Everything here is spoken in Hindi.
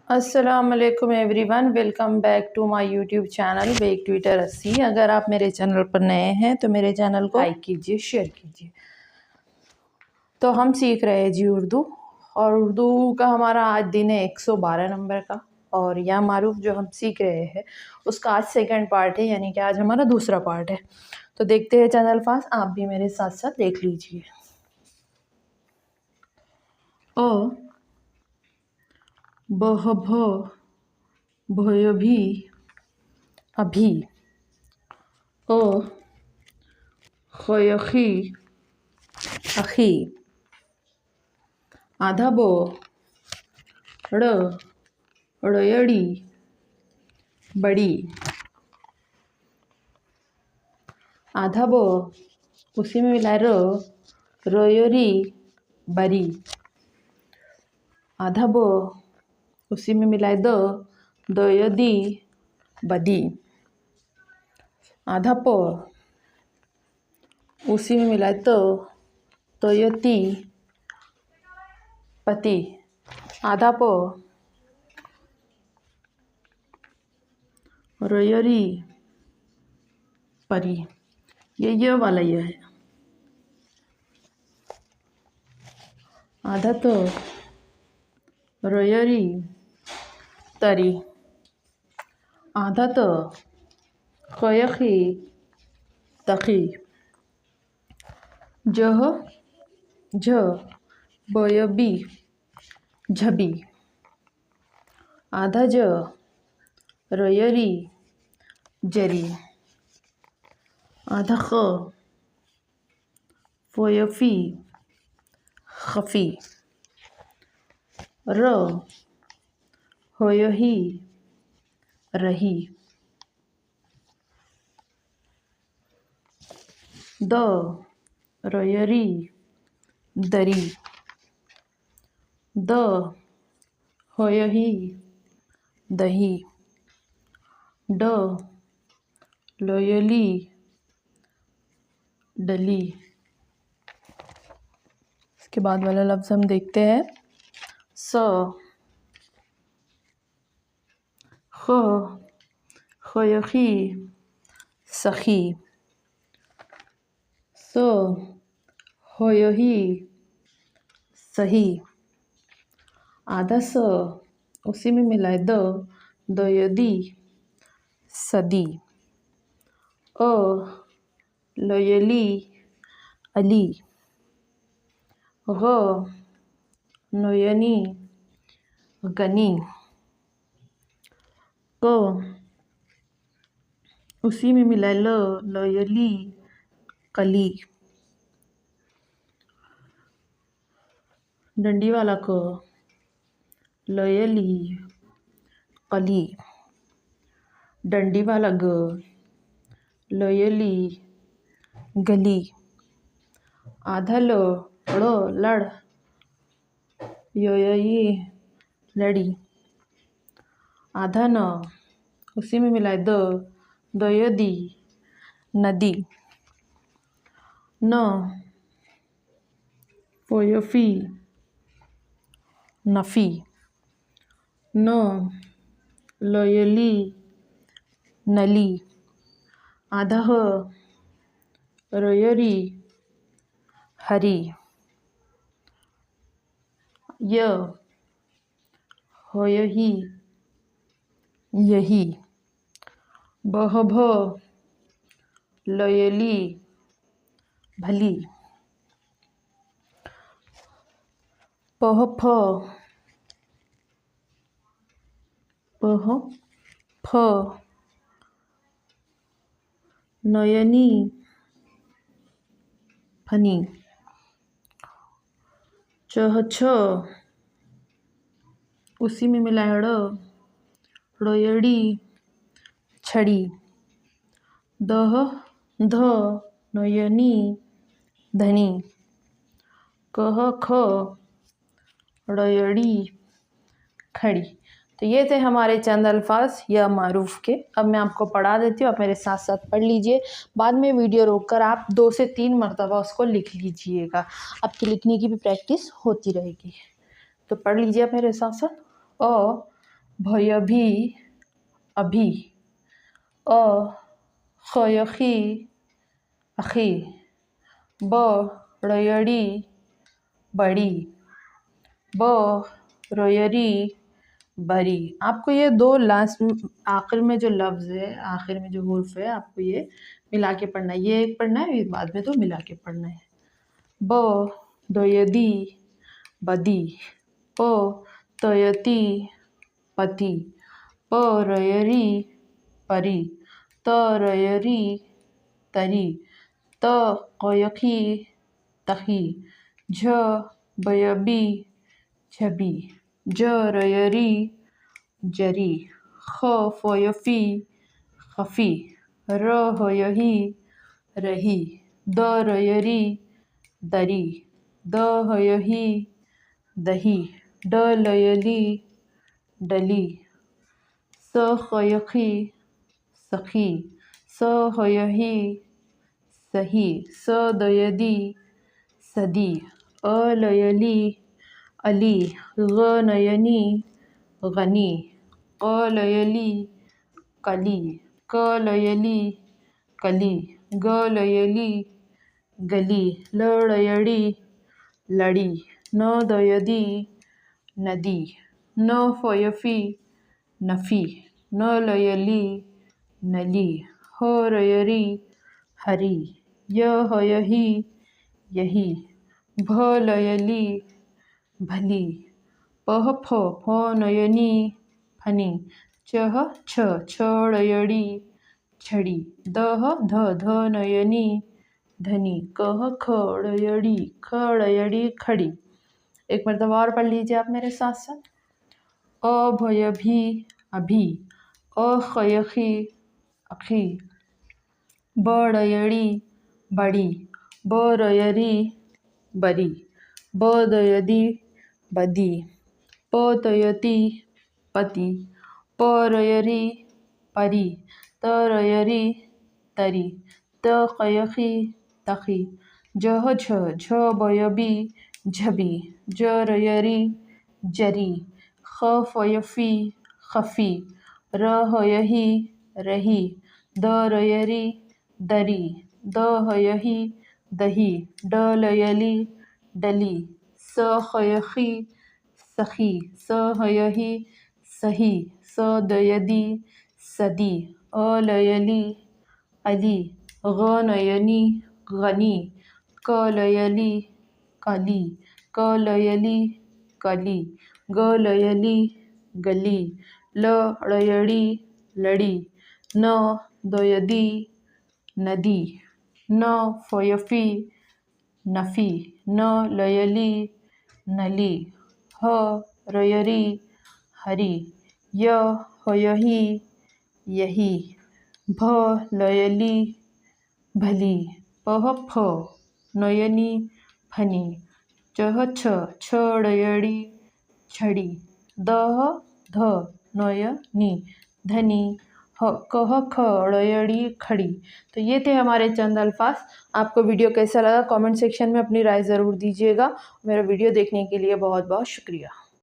अस्सलामुअलैकुम everyone, welcome back to my YouTube channel wake Twitter 80। अगर आप मेरे चैनल पर नए हैं तो मेरे चैनल को लाइक कीजिए, शेयर कीजिए। तो हम सीख रहे हैं जी उर्दू, और उर्दू का हमारा आज दिन है 112 नंबर का। और या मारूफ जो हम सीख रहे हैं उसका आज सेकंड पार्ट है, यानी कि आज हमारा दूसरा पार्ट है। तो देखते हैं चैनल पास, आप भी मेरे साथ साथ देख लीजिए। ओ बह भ भय भी अभी। ओ खयखी अखी। आधा बो ड़ ड़यड़ी बड़ी। आधा बो उसी में मिला रोयोरी बरी। आधा बो उसी में मिलाए दोयदी बदी। आधा पो उसी में मिलाए तोयती पति। आधा पो रोयोरी परी। ये वाला ये है। आधा तो रोयोरी तरी। आधा तो खयखी तखी। जह झ बयबी झबी। आधा ज रोयरी जरी। आधा ख फोयफी खफी। र होयही रही। द रोयरी दरी। द होयही दही। ड लोयली डली। इसके बाद वाला लफ्ज़ हम देखते हैं। स ख खयखी सखी। सो होयही सही। आधा स उसी में मिलाए दोयदी सदी। अ लोयली अली। ग नोयनी गनी। क उसी में मिलाए लोयली कली। डंडी वाला क लोयली कली। डंडी वाला ग लोयली गली। आधा लो ड़ो लड़ योयी लड़ी। आधा न उसी में मिलाए दोयदी नदी। न फोयफी नफ़ी। न लोयली नली। आधा ह रोयरी हरी। य होयही यही। बह भ लोयली भली। पह फ नयनी फनी। चह छ उसी में मिलाए रोयड़ी छड़ी। दह ध नयनी धनी। कह ख रोयड़ी खड़ी। तो ये थे हमारे चंद अल्फाज या मारूफ के। अब मैं आपको पढ़ा देती हूँ, आप मेरे साथ साथ पढ़ लीजिए। बाद में वीडियो रोककर आप 2 से 3 मरतबा उसको लिख लीजिएगा, आपकी लिखने की भी प्रैक्टिस होती रहेगी। तो पढ़ लीजिए आप मेरे साथ साथ। भयभी अभी, अ खयखी अखी, ब रयड़ी बड़ी, ब रोयरी बरी। आपको ये दो लास्ट आखिर में जो लफ्ज़ है, आखिर में जो हुर्फ है, आपको ये मिला के पढ़ना है। ये एक पढ़ना है, बाद में तो मिला के पढ़ना है। ब दोयदी बदी, प तोयती पति, प रयरी परी, त रयरी तरी, त कयखी तखी, झ बयबी छबी, ज रयरी जरी, ख फयफी खफी, र हयही रही, द रयरी दरी, द हयही दही, ड लयली डली, स खयखी सखी, स हयही सही, स दयदी सदी, अ लयली अली, ग नयनी गनी, क लयली कली, क लयली कली, ग लयली गली, ल लयड़ी लड़ी, न दयदी नदी, न फयफी नफी, न लयली नली, ह रयरी हरी, य हयही यही, भ लयली भली, पह फ नयनी फनी, चह छ रयड़ी छड़ी, दह ध नयनी धनी, कह ख रयड़ी खड़ी खड़ी। एक मरतबा और पढ़ लीजिए आप मेरे साथ साथ। अ भयभी अभी, अ खयखी अखी, ब रयड़ी बड़ी, ब रयरी बरी, ब दयदी बदी, प तयती पति, प रयरी परी, त रयरी तरी, त कयखी तखी, जह झ बयबी झबी, ज रयरी जरी, ख फयफी खफी, र हयही रही, द रयरी दरी, द हयही दही, ड लयली डली, स खयखी सखी, स हयही सही, स दयदी सदी, अ लयली अली, ग नयनी गनी, क लयली कली, क लयली कली, ग लयली गली, ल रयड़ी लड़ी, न दोयदी नदी, न फयफी नफी, न लयली नली, ह रयरी हरी, य हयही यही, भ लयली भली, पह फ नयनी फनी, चह छ रयड़ी छड़ी, दह ध नयनी धनी, कह ख रयड़ी खड़ी। तो ये थे हमारे चंद अल्फाज। आपको वीडियो कैसा लगा कमेंट सेक्शन में अपनी राय ज़रूर दीजिएगा। मेरा वीडियो देखने के लिए बहुत बहुत शुक्रिया।